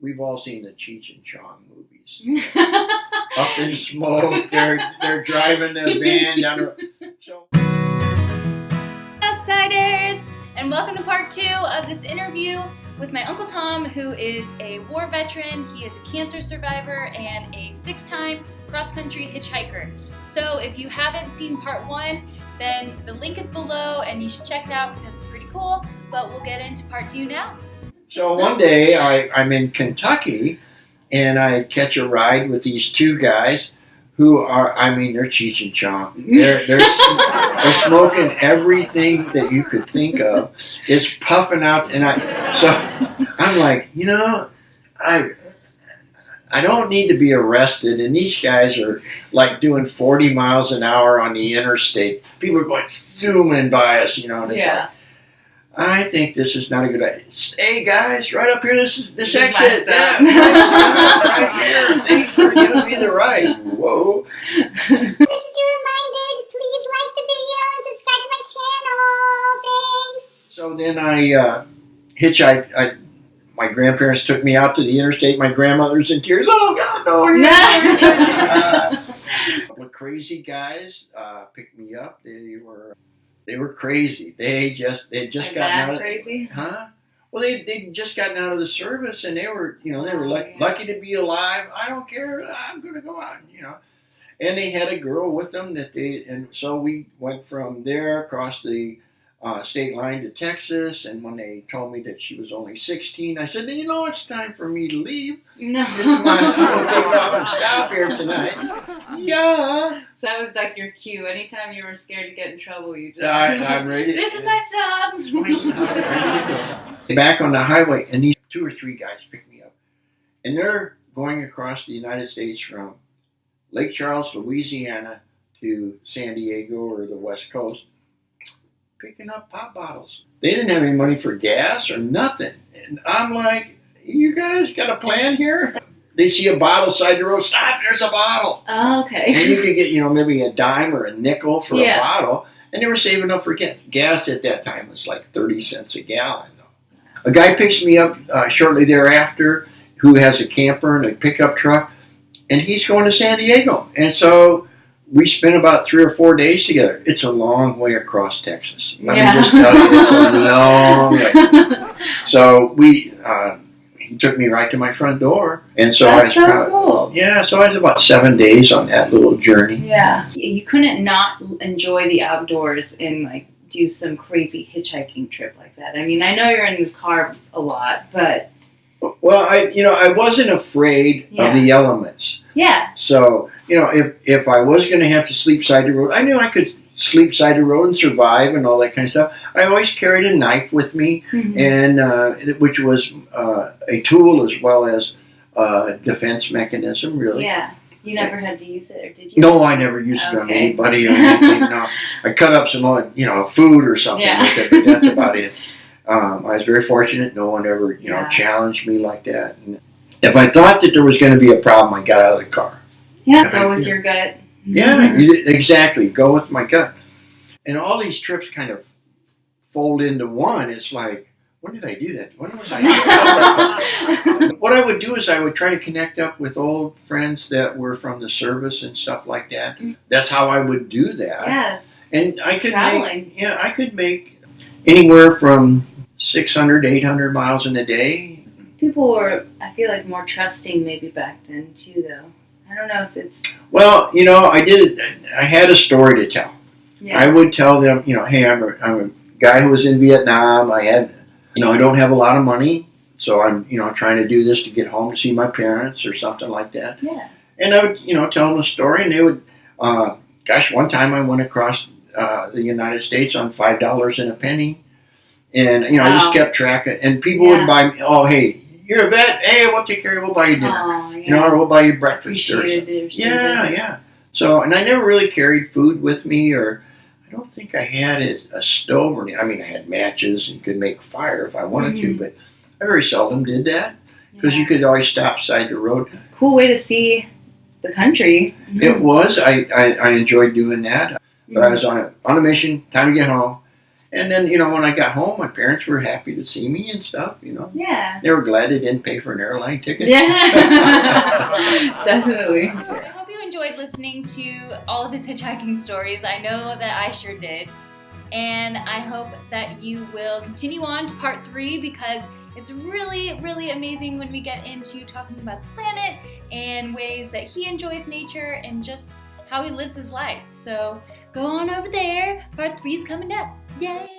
we've all seen the Cheech and Chong movies. Up in smoke, they're driving their van down the... So... Outsiders! And welcome to part 2 of this interview with my Uncle Tom, who is a war veteran. He is a cancer survivor and a 6-time cross-country hitchhiker. So if you haven't seen part 1, then the link is below and you should check it out because it's pretty cool. But we'll get into part 2 now. So one day I'm in Kentucky and I catch a ride with these two guys who are, they're Cheech and Chong. They're smoking everything that you could think of. It's puffing out, and I'm like, I don't need to be arrested, and these guys are like doing 40 miles an hour on the interstate. People are going zooming by us, and it's like, I think this is not a good idea. Hey guys, right up here, this exit. Yeah, right here. Thanks for giving me the ride. Whoa. This is your reminder to please like the video and subscribe to my channel. Thanks. So then I hitchhiked. My grandparents took me out to the interstate. My grandmother's in tears. Oh God, no! A couple of crazy guys picked me up. They were crazy. They'd just gotten out of crazy. Well, they'd just gotten out of the service, and they were lucky to be alive. I don't care. I'm going to go out, And they had a girl with them and so we went from there across the state line to Texas. And when they told me that she was only 16, I said, it's time for me to leave. No. I'm going to take off and stop here tonight. Yeah. So that was like your cue. Anytime you were scared to get in trouble, you just... I'm ready. This is my stop. This is my stop. Ready to go. Back on the highway, and these 2 or 3 guys pick me up. And they're going across the United States from Lake Charles, Louisiana to San Diego or the West Coast, picking up pop bottles. They didn't have any money for gas or nothing. And I'm like, you guys got a plan here? They see a bottle side the road. Stop! There's a bottle. Oh, okay. And you could get, maybe a dime or a nickel for a bottle. And they were saving up for gas at that time. It was like 30 cents a gallon. A guy picks me up shortly thereafter who has a camper and a pickup truck, and he's going to San Diego. And so we spent about 3 or 4 days together. It's a long way across Texas. Let me just tell you, it's a long way. So he took me right to my front door. And so That's so cool. Yeah, so I was about 7 days on that little journey. Yeah. You couldn't not enjoy the outdoors and do some crazy hitchhiking trip like that. I mean, I know you're in the car a lot, but... Well, I wasn't afraid of the elements. Yeah. So, if I was going to have to sleep side the road, I knew I could sleep side the road and survive and all that kind of stuff. I always carried a knife with me, and which was a tool as well as a defense mechanism, really. Yeah. You never had to use it, or did you? No, I never used it on anybody or anything. No, I cut up some, food or something with it, but that's about it. I was very fortunate. No one ever, challenged me like that. And if I thought that there was going to be a problem, I got out of the car. Yeah, go with your gut. Yeah, exactly. Go with my gut. And all these trips kind of fold into one. It's like, when did I do that? When was I? What I would do is I would try to connect up with old friends that were from the service and stuff like that. That's how I would do that. Yes. And I could make anywhere from 600 to 800 miles in a day. People were, I feel like, more trusting maybe back then too, though. I don't know if it's... Well, I had a story to tell. Yeah. I would tell them, hey, I'm a guy who was in Vietnam. I had, I don't have a lot of money, so I'm, trying to do this to get home to see my parents or something like that. Yeah. And I would, tell them a story, and they would, one time I went across the United States on $5 and a penny. And, I just kept track of it. And people would buy me, oh, hey, you're a vet. Hey, we'll take care of you. We'll buy you dinner. Or we'll buy you breakfast. Yeah. So, and I never really carried food with me, or I don't think I had a stove. I had matches and could make fire if I wanted to, but I very seldom did that because you could always stop side the road. Cool way to see the country. It was. I enjoyed doing that. But I was on a mission, time to get home. And then, you know, when I got home, my parents were happy to see me and stuff, you know. Yeah. They were glad they didn't pay for an airline ticket. Yeah. Definitely. I hope you enjoyed listening to all of his hitchhiking stories. I know that I sure did. And I hope that you will continue on to part 3 because it's really, really amazing when we get into talking about the planet and ways that he enjoys nature and just how he lives his life. So go on over there. Part 3 is coming up. Yay!